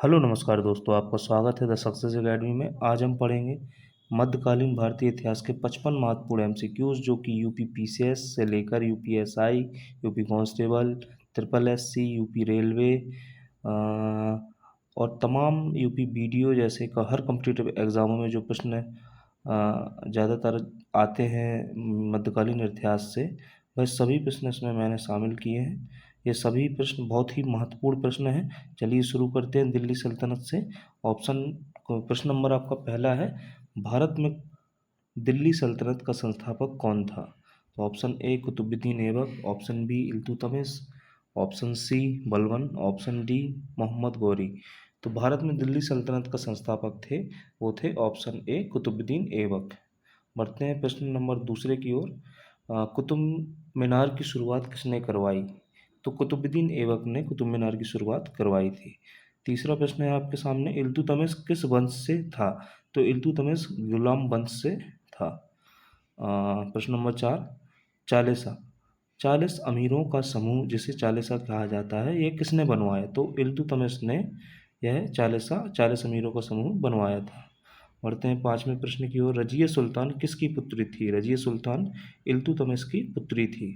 Hello नमस्कार दोस्तों, आपका स्वागत है द सक्सेस एकेडमी में। आज हम पढ़ेंगे मध्यकालीन भारतीय इतिहास के 55 महत्वपूर्ण एमसीक्यूज जो कि यूपी पीसीएस से लेकर UPSI, UP constable, triple SC, UP railway और तमाम यूपी बीडीओ जैसे का हर कॉम्पिटिटिव एग्जामों में जो प्रश्न ज़्यादातर आते हैं मध्यकालीन इतिहास से, वह सभी प्रश्न इसमें मैंने शामिल किए हैं। ये सभी प्रश्न बहुत ही महत्वपूर्ण प्रश्न हैं। चलिए शुरू करते हैं दिल्ली सल्तनत से। प्रश्न नंबर आपका पहला है, भारत में दिल्ली सल्तनत का संस्थापक कौन था? तो option A Qutubuddin Aibak, option B Iltutmish, option C Balban, option D Mohammad Ghori. तो भारत में दिल्ली सल्तनत का संस्थापक थे, वो थे ऑप्शन ए कुतुबुद्दीन ऐबक। बढ़ते हैं प्रश्न नंबर दूसरे की ओर। कुतुब मीनार की शुरुआत किसने करवाई? तो कुतुबुद्दीन ऐबक ने कुतुब मीनार की शुरुआत करवाई थी। तीसरा प्रश्न है आपके सामने, इल्तुतमिश किस वंश से था? तो इल्तुतमिश गुलाम वंश से था। प्रश्न नंबर चार, चालीसा, 40 अमीरों का समूह जिसे चालीसा कहा जाता है, ये किसने बनवाया? तो इल्तुतमिश ने यह 40 अमीरों का समूह बनवाया था। बढ़ते हैं पांचवें प्रश्न की ओर। रजिया सुल्तान किसकी पुत्री थी? रजिया सुल्तान इल्तुतमिश की पुत्री थी।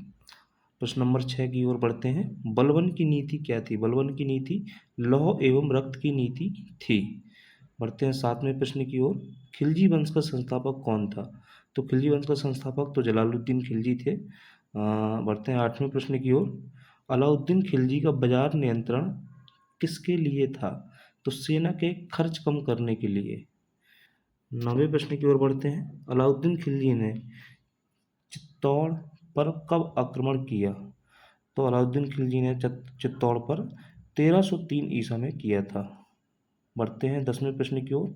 प्रश्न नंबर 6 की ओर बढ़ते हैं। बलबन की नीति क्या थी? बलबन की नीति लौह एवं रक्त की नीति थी। बढ़ते हैं सातवें प्रश्न की ओर। खिलजी वंश का संस्थापक कौन था? तो खिलजी वंश का संस्थापक तो जलालुद्दीन खिलजी थे। बढ़ते हैं आठवें प्रश्न की ओर। अलाउद्दीन खिलजी का बाजार नियंत्रण किसके लिए था? तो सेना के खर्च कम करने के लिए। नौवें प्रश्न की ओर बढ़ते हैं। अलाउद्दीन खिलजी ने चित्तौड़ पर कब आक्रमण किया? तो अलाउद्दीन खिलजी ने चित्तौड़ पर 1303 ईसा में किया था। बढ़ते हैं 10वें प्रश्न की ओर।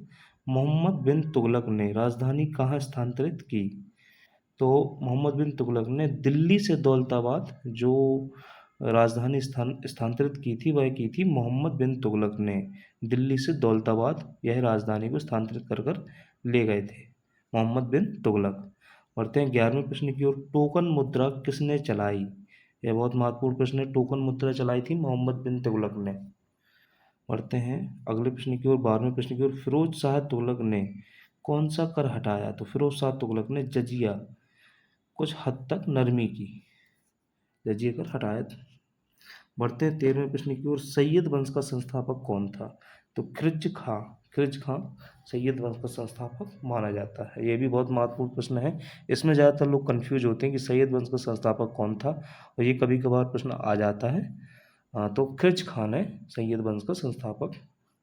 मोहम्मद बिन तुगलक ने राजधानी कहाँ स्थानांतरित की? तो मोहम्मद बिन तुगलक ने दिल्ली से दौलताबाद जो राजधानी स्थानांतरित की थी, वह की थी मोहम्मद बिन तुगलक ने। दिल्ली से दौलताबाद यह राजधानी को स्थानांतरित कर कर ले गए थे मोहम्मद बिन तुगलक। बढ़ते हैं 11वें प्रश्न की ओर। टोकन मुद्रा किसने चलाई? यह बहुत महत्वपूर्ण प्रश्न है। टोकन मुद्रा चलाई थी मोहम्मद बिन तुगलक ने। बढ़ते हैं अगले प्रश्न की ओर, 12वें प्रश्न की ओर। फिरोज शाह तुगलक ने कौन सा कर हटाया? तो फिरोज शाह तुगलक ने जजिया कुछ हद तक नरमी की, जजिया कर हटाया था। बढ़ते हैं 13वें प्रश्न की ओर। सैयद वंश का संस्थापक कौन था? तो खिरज खां सैयद वंश का संस्थापक माना जाता है। यह भी बहुत महत्वपूर्ण प्रश्न है। इसमें ज़्यादातर लोग कंफ्यूज होते हैं कि सैयद वंश का संस्थापक कौन था, और ये कभी कभार प्रश्न आ जाता है। तो खिरज खां ने सैयद वंश का संस्थापक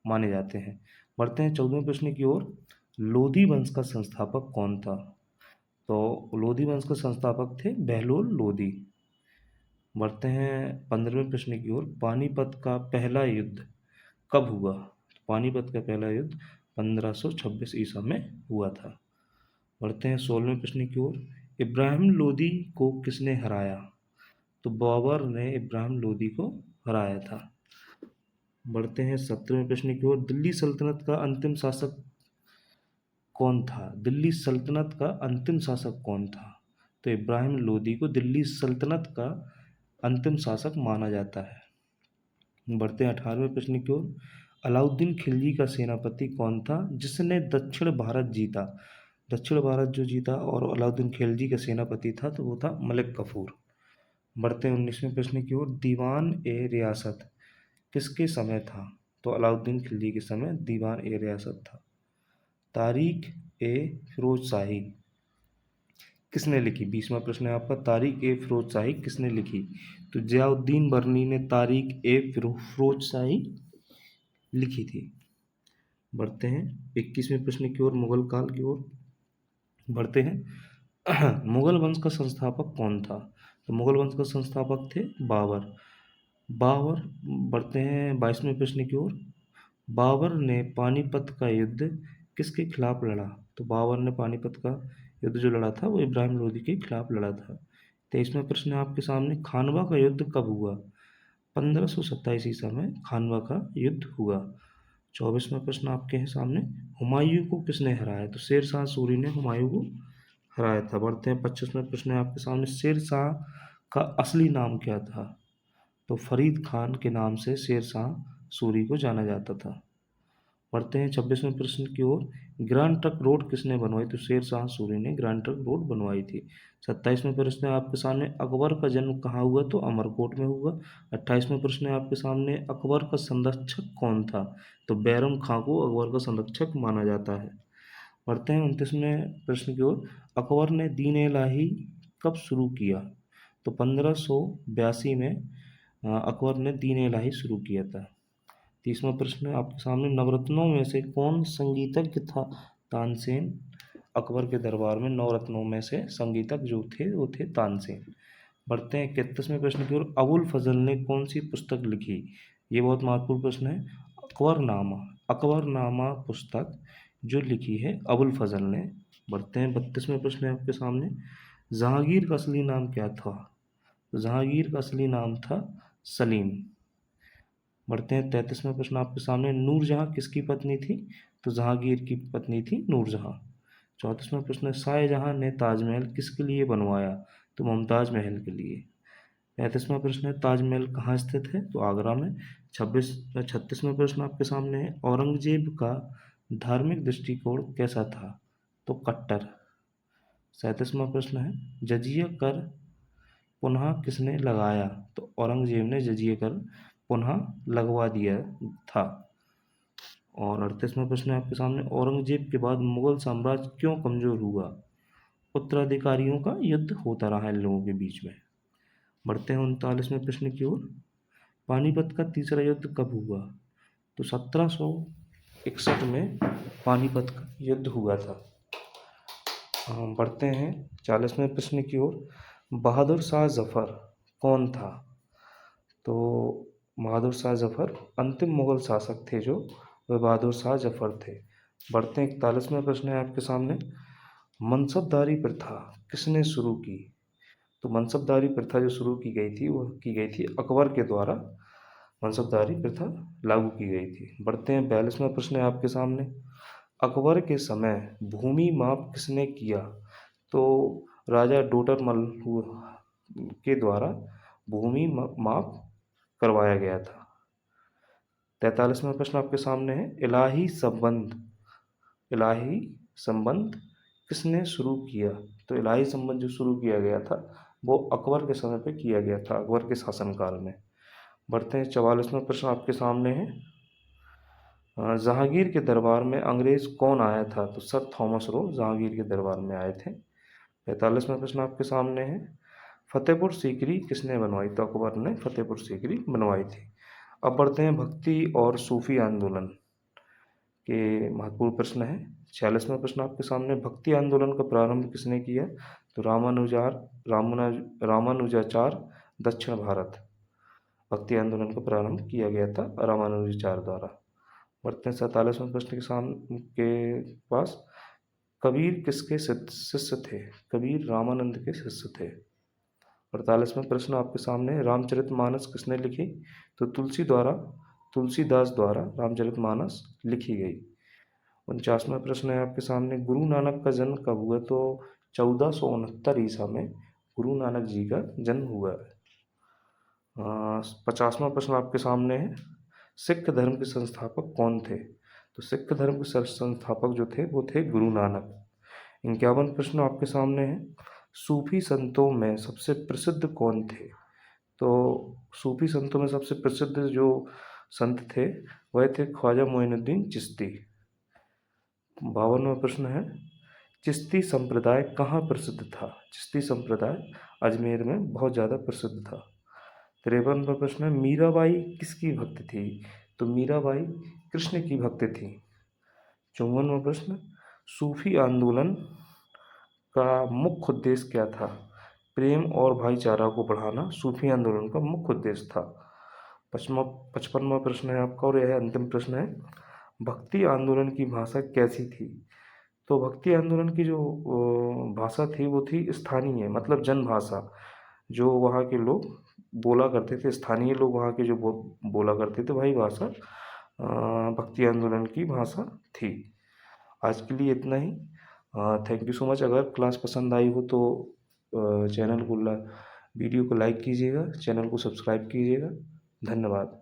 माने जाते हैं। बढ़ते हैं 14वें प्रश्न की ओर। लोधी वंश का संस्थापक कौन था? तो लोधी वंश के संस्थापक थे बहलोल लोधी। बढ़ते हैं 15वें प्रश्न की ओर। पानीपत का पहला युद्ध कब हुआ? पानीपत का पहला युद्ध 1526 ईसा में हुआ था। बढ़ते हैं 16वें प्रश्न की ओर। इब्राहिम लोदी को किसने हराया? तो बाबर ने इब्राहिम लोदी को हराया था। बढ़ते हैं 17वें प्रश्न की ओर। दिल्ली सल्तनत का अंतिम शासक कौन था? दिल्ली सल्तनत का अंतिम शासक कौन था? तो इब्राहिम लोदी को दिल्ली सल्तनत का अंतिम शासक माना जाता है। बढ़ते हैं 18वें प्रश्न की ओर। अलाउद्दीन खिलजी का सेनापति कौन था जिसने दक्षिण भारत जीता? दक्षिण भारत जो जीता और अलाउद्दीन खिलजी का सेनापति था, तो वो था मलिक कफूर। बढ़ते हैं 19वें प्रश्न की ओर। दीवान ए रियासत किसके समय था? तो अलाउद्दीन खिलजी के समय दीवान ए रियासत था। तारीख ए फिरोज शाही किसने लिखी? 20वां प्रश्न है आपका। तारीख ए फिरोज शाही किसने लिखी? तो जियाउद्दीन बरनी ने तारीख ए फिरोज शाही लिखी थी। बढ़ते हैं 21वें प्रश्न की ओर, मुगल काल की ओर बढ़ते हैं। मुगल वंश का संस्थापक कौन था? तो मुगल वंश का संस्थापक थे बाबर। बाबर। बढ़ते हैं 22वें प्रश्न की ओर। बाबर ने पानीपत का युद्ध किसके खिलाफ लड़ा? तो बाबर ने पानीपत का युद्ध जो लड़ा था, वो इब्राहिम लोदी के खिलाफ लड़ा था। 23वां प्रश्न है आपके सामने। खानवा का युद्ध कब हुआ? 1527 ईसा में खानवा का युद्ध हुआ। 24वां प्रश्न आपके हैं सामने। हुमायूं को किसने हराया? तो शेर शाह सूरी ने हुमायूं को हराया था। बढ़ते हैं 25वां प्रश्न है आपके सामने। शेर शाह का असली नाम क्या था? तो फरीद खान के नाम से शेर शाह सूरी को जाना जाता था। बढ़ते हैं 26वें प्रश्न की ओर। ग्रैंड ट्रंक रोड किसने बनवाई? तो शेर शाह सूरी ने ग्रैंड ट्रंक रोड बनवाई थी। 27वें प्रश्न है आपके सामने, अकबर का जन्म कहाँ हुआ? तो अमरकोट में हुआ। 28वें प्रश्न है आपके सामने, अकबर का संरक्षक कौन था? तो बैरम खां को अकबर का संरक्षक माना जाता है। बढ़ते हैं 29वें प्रश्न की ओर। अकबर ने दीन इलाही कब शुरू किया? तो 1582 में अकबर ने दीन इलाही शुरू किया था। 30वां प्रश्न है आपके सामने, नवरत्नों में से कौन संगीतज्ञ था? तानसेन। अकबर के दरबार में नवरत्नों में से संगीतज्ञ जो थे वो थे तानसेन। बढ़ते हैं 31वें प्रश्न की ओर। अबुल फजल ने कौन सी पुस्तक लिखी? ये बहुत महत्वपूर्ण प्रश्न है। अकबरनामा। अकबरनामा पुस्तक जो लिखी है अबुल फजल ने। बढ़ते हैं 32वें प्रश्न है आपके सामने, जहांगीर का असली नाम क्या था? तो जहांगीर का असली नाम था सलीम। बढ़ते हैं 33वां प्रश्न आपके सामने, नूरजहां किसकी पत्नी थी? तो जहांगीर की पत्नी थी नूरजहां। 34वां प्रश्न है, शाहजहां ने ताजमहल किसके लिए बनवाया? तो मुमताज महल के लिए। 35वां प्रश्न है, ताजमहल कहाँ स्थित है? तो आगरा में। 36वां प्रश्न आपके सामने है, औरंगजेब का धार्मिक दृष्टिकोण कैसा था? तो कट्टर। 37वां प्रश्न है, जजिया कर पुनः किसने लगाया? तो औरंगजेब ने जजिया कर पुनः लगवा दिया था। और 38वां प्रश्न है आपके सामने, औरंगजेब के बाद मुगल साम्राज्य क्यों कमजोर हुआ? उत्तराधिकारियों का युद्ध होता रहा इन लोगों के बीच में। बढ़ते हैं 39वें प्रश्न की ओर। पानीपत का तीसरा युद्ध कब हुआ? तो 1761 में पानीपत का युद्ध हुआ था। बढ़ते हैं 40वें प्रश्न की ओर। बहादुर शाह जफर कौन था? तो बहादुर शाह जफर अंतिम मुगल शासक थे जो, वह बहादुर शाह जफर थे। बढ़ते हैं 41वें प्रश्न है आपके सामने, मनसबदारी प्रथा किसने शुरू की? तो मनसबदारी प्रथा जो शुरू की गई थी वह की गई थी अकबर के द्वारा, मनसबदारी प्रथा लागू की गई थी। बढ़ते हैं 42वां प्रश्न है आपके सामने, अकबर के समय भूमि माप किसने किया? तो राजा डोडरमल के द्वारा भूमि माप करवाया गया था। 43वां प्रश्न आपके सामने है, इलाही संबंध किसने शुरू किया? तो इलाही संबंध जो शुरू किया गया था वो अकबर के समय पे किया गया था, अकबर के शासनकाल में। बढ़ते हैं 44वां प्रश्न आपके सामने है, जहांगीर के दरबार में अंग्रेज कौन आया था? तो सर थॉमस रो जहांगीर के दरबार में आए थे। 45वां प्रश्न आपके सामने है, फतेहपुर सीकरी किसने बनवाई? तो अकबर ने फतेहपुर सीकरी बनवाई थी। अब बढ़ते हैं भक्ति और सूफी आंदोलन के महत्वपूर्ण प्रश्न है। 46वां प्रश्न आपके सामने, भक्ति आंदोलन का प्रारंभ किसने किया? तो रामानुजाचार दक्षिण भारत। भक्ति आंदोलन का प्रारंभ किया गया था रामानुजाचार्य द्वारा। बढ़ते हैं 47वें प्रश्न के सामने के पास, कबीर किसके शिष्य थे? कबीर रामानंद के शिष्य थे। 48वां प्रश्न आपके सामने, रामचरितमानस किसने लिखी? तो तुलसीदास द्वारा रामचरितमानस लिखी गई। 49वां प्रश्न है आपके सामने, गुरु नानक का जन्म कब हुआ? तो 1469 ईसा में गुरु नानक जी का जन्म हुआ है। 50वां प्रश्न आपके सामने है, सिख धर्म के संस्थापक कौन थे? तो सिख धर्म के संस्थापक जो थे वो थे गुरु नानक। 51वां प्रश्न आपके सामने है, सूफी संतों में सबसे प्रसिद्ध कौन थे? तो सूफी संतों में सबसे प्रसिद्ध जो संत थे वह थे ख्वाजा मोइनुद्दीन चिश्ती। 52वां प्रश्न है, चिश्ती संप्रदाय कहाँ प्रसिद्ध था? चिश्ती संप्रदाय अजमेर में बहुत ज़्यादा प्रसिद्ध था। 53वां प्रश्न है, मीराबाई किसकी भक्त थी? तो मीराबाई कृष्ण की भक्त थी। 54वां प्रश्न, सूफी आंदोलन का मुख्य उद्देश्य क्या था? प्रेम और भाईचारा को बढ़ाना सूफी आंदोलन का मुख्य उद्देश्य था। 55वां प्रश्न है आपका और यह अंतिम प्रश्न है, भक्ति आंदोलन की भाषा कैसी थी? तो भक्ति आंदोलन की जो भाषा थी वो थी स्थानीय, मतलब जन भाषा, जो वहाँ के लोग बोला करते थे, स्थानीय लोग वहाँ के जो बोला करते थे वही भाषा भक्ति आंदोलन की भाषा थी। आज के लिए इतना ही। Thank you so much. अगर क्लास पसंद आई हो तो वीडियो को लाइक कीजिएगा, चैनल को सब्सक्राइब कीजिएगा। धन्यवाद।